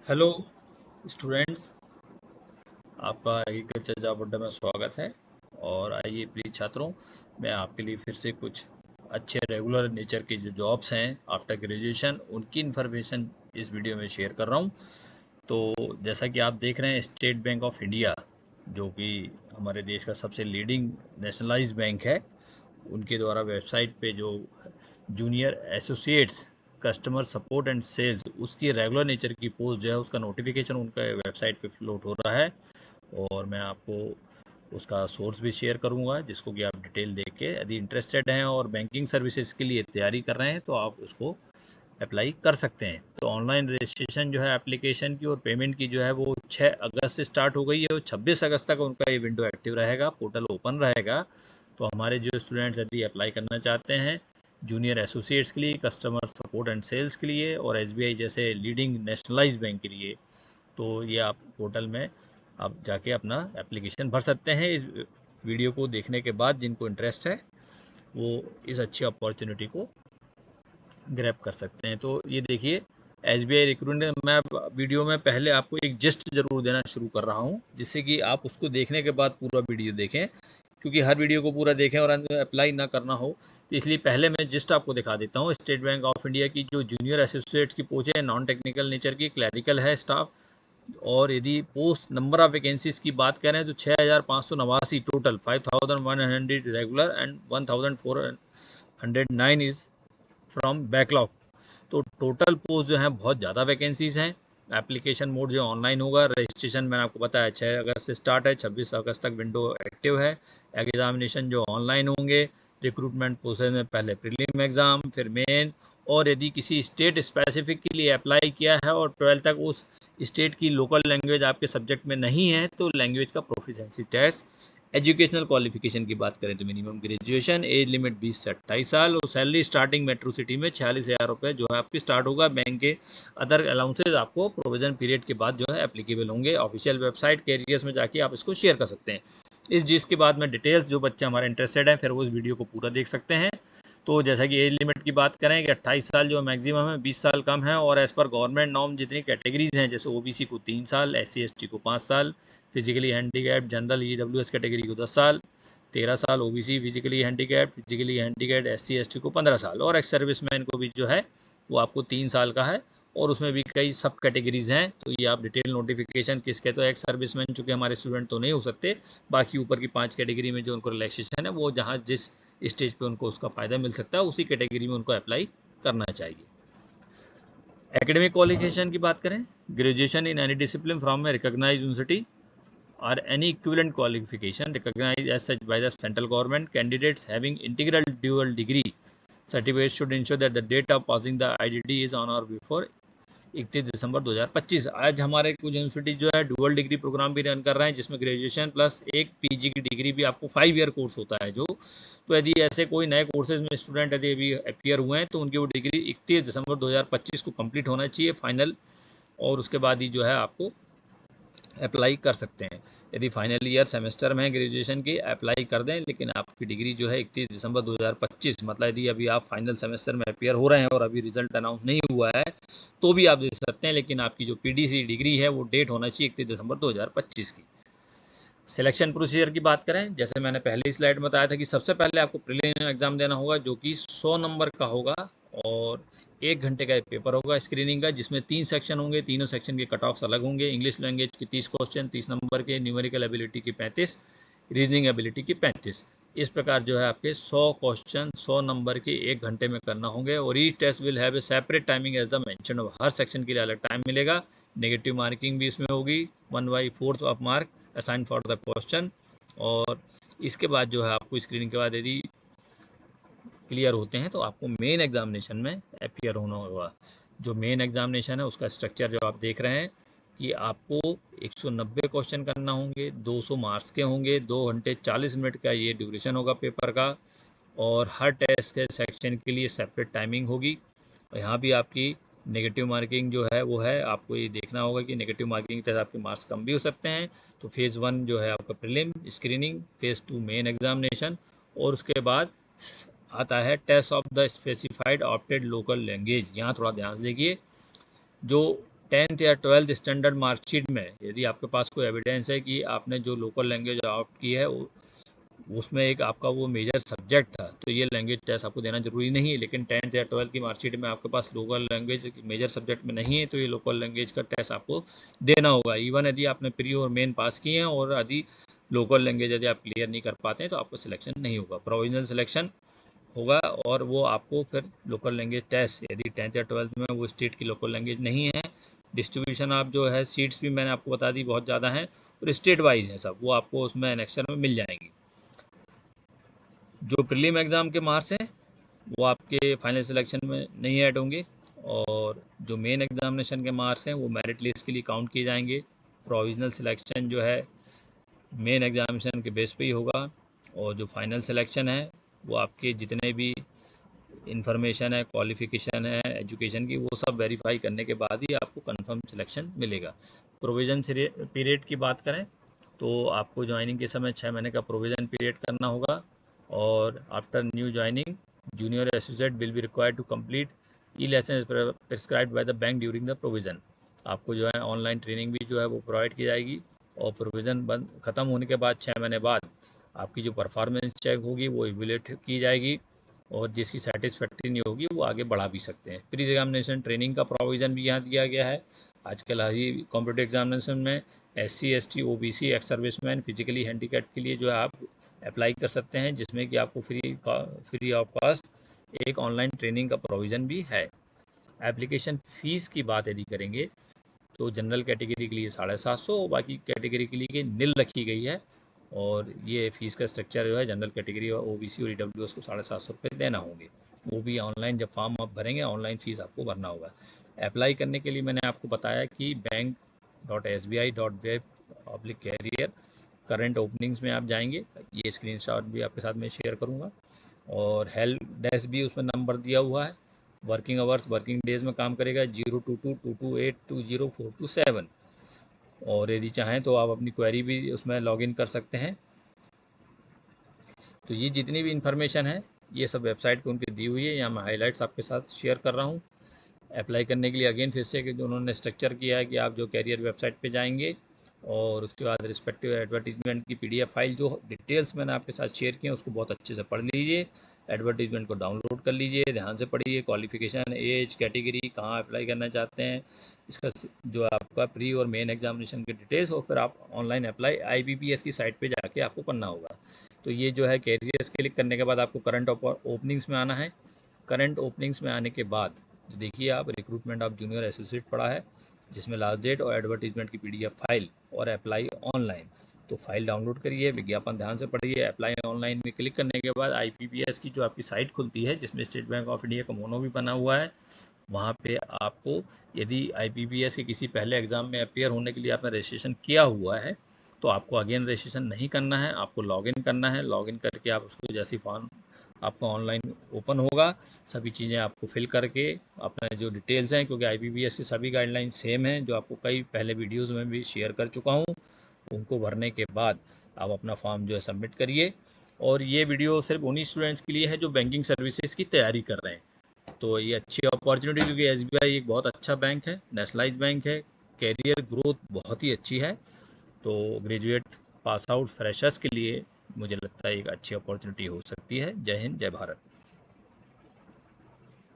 Hello students, आपका agriculture job अड्डा में स्वागत है। और आइए प्रिय छात्रों, मैं आपके लिए फिर से कुछ अच्छे रेगुलर नेचर के जो जॉब्स हैं आफ्टर ग्रेजुएशन उनकी इन्फॉर्मेशन इस वीडियो में शेयर कर रहा हूं। तो जैसा कि आप देख रहे हैं, स्टेट बैंक ऑफ इंडिया जो कि हमारे देश का सबसे लीडिंग नेशनलाइज बैंक है, उनके द्वारा वेबसाइट पे जो junior associates customer support and sales उसकी रेगुलर नेचर की पोस्ट जो है उसका नोटिफिकेशन उनका वेबसाइट पे फ्लोट हो रहा है। और मैं आपको उसका सोर्स भी शेयर करूंगा, जिसको कि आप डिटेल देख के यदि इंटरेस्टेड हैं और बैंकिंग सर्विसेज के लिए तैयारी कर रहे हैं तो आप उसको अप्लाई कर सकते हैं। तो ऑनलाइन रजिस्ट्रेशन जो है एप्लीकेशन की और पेमेंट की जो है वो 6 अगस्त से स्टार्ट हो गई है और 26 अगस्त तक उनका ये विंडो एक्टिव रहेगा, पोर्टल ओपन रहेगा। तो हमारे जो स्टूडेंट्स यदि अप्लाई करना चाहते हैं जूनियर एसोसिएट्स के लिए, कस्टमर सपोर्ट एंड सेल्स के लिए और एसबीआई जैसे लीडिंग नेशनलाइज बैंक के लिए, तो ये आप पोर्टल में आप जाके अपना एप्लीकेशन भर सकते हैं। इस वीडियो को देखने के बाद जिनको इंटरेस्ट है वो इस अच्छी अपॉर्चुनिटी को ग्रैब कर सकते हैं। तो ये देखिए एसबीआई रिक्रूटमेंट, मैं वीडियो में पहले आपको एक जिस्ट जरूर देना शुरू कर रहा हूँ, जिससे कि आप उसको देखने के बाद पूरा वीडियो देखें, क्योंकि हर वीडियो को पूरा देखें और अप्लाई ना करना हो, तो इसलिए पहले मैं जिस्ट आपको दिखा देता हूँ। स्टेट बैंक ऑफ इंडिया की जो जूनियर एसोसिएट्स की पोस्ट है नॉन टेक्निकल नेचर की, क्लैरिकल है स्टाफ। और यदि पोस्ट नंबर ऑफ वैकेंसीज की बात करें तो 6589 total, 5100 regular and 1409 is from backlog. तो टोटल पोस्ट जो है बहुत ज़्यादा वैकेंसीज हैं। एप्लीकेशन मोड जो ऑनलाइन होगा, रजिस्ट्रेशन मैंने आपको बताया 6 अगस्त से स्टार्ट है, 26 अगस्त तक विंडो एक्टिव है। एग्जामिनेशन जो ऑनलाइन होंगे, रिक्रूटमेंट प्रोसेस में पहले प्रीलिम एग्ज़ाम, फिर मेन। और यदि किसी स्टेट स्पेसिफिक के लिए अप्लाई किया है और 12 तक उस स्टेट की लोकल लैंग्वेज आपके सब्जेक्ट में नहीं है तो लैंग्वेज का प्रोफिशिएंसी टेस्ट। एजुकेशनल क्वालिफिकेशन की बात करें तो मिनिमम ग्रेजुएशन, एज लिमिट 20 से 28 साल और सैलरी स्टार्टिंग मेट्रो सिटी में 46,000 रुपये जो है आपकी स्टार्ट होगा। बैंक के अदर अलाउंसेज आपको प्रोविजन पीरियड के बाद जो है एप्लीकेबल होंगे। ऑफिशियल वेबसाइट कैरियर्स में जाके आप इसको शेयर कर सकते हैं। इस जिसके बाद में डिटेल्स जो बच्चे हमारे इंटरेस्टेड हैं फिर वो इस वीडियो को पूरा देख सकते हैं। तो जैसा कि एज लिमिट की बात करें कि 28 साल जो मैक्सिमम है, 20 साल कम है। और एज़ पर गवर्नमेंट नॉर्म जितनी कैटेगरीज हैं, जैसे ओबीसी को 3 साल, एससी एसटी को 5 साल, physically handicapped general EWS category को 10 साल, 13 साल OBC, physically handicapped SC ST को 15 साल, और एक्स सर्विसमैन को भी जो है वो आपको 3 साल का है। और उसमें भी कई सब कैटेगरीज हैं, तो ये आप डिटेल नोटिफिकेशन किसके, तो एक्स सर्विसमैन चूँकि हमारे स्टूडेंट तो नहीं हो सकते, बाकी ऊपर की 5 कैटेगरी में जो उनको रिलैक्सेशन है वो जहाँ जिस स्टेज पे उनको उसका फ़ायदा मिल सकता है उसी कैटेगरी में उनको अप्लाई करना चाहिए। एकेडमिक क्वालिफिकेशन की बात करें, graduation in any discipline from a recognised university or any equivalent qualification recognized as such by the central government. Candidates having integral dual degree certificate should ensure that the date of passing the IDD is on or before 31 दिसंबर 2025। आज हमारे कुछ university जो है dual degree programme भी run कर रहे हैं, जिसमें ग्रेजुएशन प्लस एक पीजी की डिग्री भी आपको 5 ईयर कोर्स होता है जो। तो यदि ऐसे कोई नए कोर्सेज में स्टूडेंट यदि अभी अपीयर हुए हैं तो उनकी वो डिग्री 31 दिसंबर 2025 को कंप्लीट होना चाहिए फाइनल, और उसके बाद ही जो है आपको अप्लाई कर सकते हैं। यदि फाइनल ईयर सेमेस्टर में ग्रेजुएशन की अप्लाई कर दें, लेकिन आपकी डिग्री जो है 31 दिसंबर 2025, मतलब यदि अभी आप फाइनल सेमेस्टर में अपियर हो रहे हैं और अभी रिजल्ट अनाउंस नहीं हुआ है तो भी आप दे सकते हैं, लेकिन आपकी जो पीडीसी डिग्री है वो डेट होना चाहिए 31 दिसंबर 2025 की। सिलेक्शन प्रोसीजर की बात करें, जैसे मैंने पहले ही स्लाइड में बताया था कि सबसे पहले आपको प्रीलिमिनरी एग्जाम देना होगा जो कि 100 नंबर का होगा और 1 घंटे का पेपर होगा स्क्रीनिंग का, जिसमें 3 सेक्शन होंगे। तीनों सेक्शन के कट ऑफ्स अलग होंगे। इंग्लिश लैंग्वेज के 30 क्वेश्चन 30 नंबर के, न्यूमेरिकल एबिलिटी के 35, रीजनिंग एबिलिटी के 35। इस प्रकार जो है आपके 100 क्वेश्चन 100 नंबर के 1 घंटे में करना होंगे। और each test will have a separate timing as the mention of, हर सेक्शन के लिए अलग टाइम मिलेगा। नेगेटिव मार्किंग भी इसमें होगी, 1/4 of mark assign for the question. और इसके बाद जो है आपको स्क्रीनिंग के बाद यदि क्लियर होते हैं तो आपको मेन एग्जामिनेशन में अपियर होना होगा। जो मेन एग्जामिनेशन है उसका स्ट्रक्चर जो आप देख रहे हैं कि आपको 190 क्वेश्चन करना होंगे, 200 मार्क्स के होंगे, 2 घंटे 40 मिनट का ये ड्यूरेशन होगा पेपर का। और हर टेस्ट के सेक्शन के लिए सेपरेट टाइमिंग होगी। और यहाँ भी आपकी नेगेटिव मार्किंग जो है वो है, आपको ये देखना होगा कि नेगेटिव मार्किंग के तहत आपके मार्क्स कम भी हो सकते हैं। तो फेज़ 1 जो है आपका prelim screening, phase 2 main examination, और उसके बाद आता है test of the specified opted local language. यहाँ थोड़ा ध्यान से देखिए, जो 10th या 12th स्टैंडर्ड मार्कशीट में यदि आपके पास कोई एविडेंस है कि आपने जो लोकल लैंग्वेज ऑप्ट की है उसमें एक आपका वो मेजर सब्जेक्ट था, तो ये लैंग्वेज टेस्ट आपको देना जरूरी नहीं है। लेकिन 10th या 12th की मार्कशीट में आपके पास लोकल लैंग्वेज मेजर सब्जेक्ट में नहीं है, तो ये लोकल लैंग्वेज का टेस्ट आपको देना होगा। इवन यदि आपने प्री और मेन पास किए हैं और यदि लोकल लैंग्वेज यदि आप क्लियर नहीं कर पाते हैं तो आपको सिलेक्शन नहीं होगा, प्रोविजनल सिलेक्शन होगा। और वो आपको फिर लोकल लैंग्वेज टेस्ट यदि 10th या 12th में वो स्टेट की लोकल लैंग्वेज नहीं है, डिस्ट्रीब्यूशन आप जो है सीट्स भी मैंने आपको बता दी बहुत ज़्यादा हैं और स्टेट वाइज हैं सब, वो आपको उसमें एनेक्शन में मिल जाएंगी। जो प्रीलिम एग्ज़ाम के मार्क्स हैं वो आपके फाइनल सिलेक्शन में नहीं ऐड होंगे, और जो मेन एग्जामिनेशन के मार्क्स हैं वो मेरिट लिस्ट के लिए काउंट किए जाएंगे। प्रोविजनल सिलेक्शन जो है मेन एग्जामिनेशन के बेस पे ही होगा, और जो फाइनल सिलेक्शन है वो आपके जितने भी इंफॉर्मेशन है, क्वालिफिकेशन है एजुकेशन की, वो सब वेरीफाई करने के बाद ही आपको कंफर्म सिलेक्शन मिलेगा। प्रोविज़न पीरियड की बात करें तो आपको ज्वाइनिंग के समय 6 महीने का प्रोविज़न पीरियड करना होगा, और after new joining junior associate will be required to complete e lessons prescribed by the bank during the provision. आपको जो है ऑनलाइन ट्रेनिंग भी जो है वो प्रोवाइड की जाएगी, और प्रोविज़न बंद ख़त्म होने के बाद 6 महीने बाद आपकी जो परफॉर्मेंस चेक होगी वो इवैल्यूएट की जाएगी, और जिसकी सेटिस्फैक्ट्री नहीं होगी वो आगे बढ़ा भी सकते हैं। प्री एग्जामिनेशन ट्रेनिंग का प्रोविज़न भी यहाँ दिया गया है। आजकल हाई कॉम्पिटिटिव एग्जामिनेशन में SC ST OBC ex serviceman physically handicap के लिए जो है आप अप्लाई कर सकते हैं, जिसमें कि आपको फ्री ऑफ कॉस्ट एक ऑनलाइन ट्रेनिंग का प्रोविज़न भी है। एप्लीकेशन फ़ीस की बात यदि करेंगे तो जनरल कैटेगरी के लिए 750, बाकी कैटेगरी के लिए निल रखी गई है, और ये फ़ीस का स्ट्रक्चर जो है जनरल कैटेगरी और OBC और EWS को 750 रुपये देना होंगे। वो भी ऑनलाइन जब फॉर्म आप भरेंगे ऑनलाइन फ़ीस आपको भरना होगा। अप्लाई करने के लिए मैंने आपको बताया कि bank.sbi.web/career करंट ओपनिंग्स में आप जाएंगे, ये स्क्रीनशॉट भी आपके साथ में शेयर करूँगा, और हेल्प डेस्क भी उसमें नंबर दिया हुआ है। वर्किंग आवर्स वर्किंग डेज में काम करेगा 022-228-20427, और यदि चाहें तो आप अपनी क्वेरी भी उसमें लॉगिन कर सकते हैं। तो ये जितनी भी इंफॉर्मेशन है ये सब वेबसाइट पे उनकी दी हुई है, यहाँ मैं हाइलाइट्स आपके साथ शेयर कर रहा हूँ। अप्लाई करने के लिए अगेन फिर से कि जो उन्होंने स्ट्रक्चर किया है कि आप जो कैरियर वेबसाइट पे जाएंगे, और उसके बाद रिस्पेक्टिव एडवर्टीजमेंट की PDF फाइल जो डिटेल्स मैंने आपके साथ शेयर की हैं उसको बहुत अच्छे से पढ़ लीजिए, एडवर्टीजमेंट को डाउनलोड कर लीजिए, ध्यान से पढ़िए, क्वालिफिकेशन, एज, कैटेगरी, कहाँ अप्लाई करना चाहते हैं, इसका जो आपका प्री और मेन एग्जामिनेशन की डिटेल्स, और फिर आप ऑनलाइन अप्लाई IBPS की साइट पर जाके आपको करना होगा। तो ये जो है कैरियर्स क्लिक करने के बाद आपको करंट ओपनिंग्स में आना है। करंट ओपनिंग्स में आने के बाद देखिए आप रिक्रूटमेंट ऑफ जूनियर एसोसिएट पड़ा है, जिसमें लास्ट डेट और एडवर्टीजमेंट की PDF फाइल और अप्लाई ऑनलाइन। तो फाइल डाउनलोड करिए, विज्ञापन ध्यान से पढ़िए, अप्लाई ऑनलाइन में क्लिक करने के बाद IBPS की जो आपकी साइट खुलती है जिसमें स्टेट बैंक ऑफ इंडिया का मोनो भी बना हुआ है, वहाँ पे आपको यदि IBPS के किसी पहले एग्ज़ाम में अपियर होने के लिए आपने रजिस्ट्रेशन किया हुआ है तो आपको अगेन रजिस्ट्रेशन नहीं करना है, आपको लॉगिन करना है। लॉगिन करके आप उसको जैसी फॉर्म आपका ऑनलाइन ओपन होगा, सभी चीज़ें आपको फिल करके अपने जो डिटेल्स हैं, क्योंकि IBPS की सभी गाइडलाइन सेम हैं जो आपको कई पहले वीडियोस में भी शेयर कर चुका हूं, उनको भरने के बाद आप अपना फॉर्म जो है सबमिट करिए। और ये वीडियो सिर्फ उन्हीं स्टूडेंट्स के लिए है जो बैंकिंग सर्विसेज की तैयारी कर रहे हैं। तो ये अच्छी अपॉर्चुनिटी, क्योंकि SBI एक बहुत अच्छा बैंक है, नेशनलाइज बैंक है, कैरियर ग्रोथ बहुत ही अच्छी है। तो ग्रेजुएट पास आउट फ्रेशर्स के लिए मुझे लगता है एक अच्छी अपॉर्चुनिटी हो सकती है। जय हिंद, जय भारत।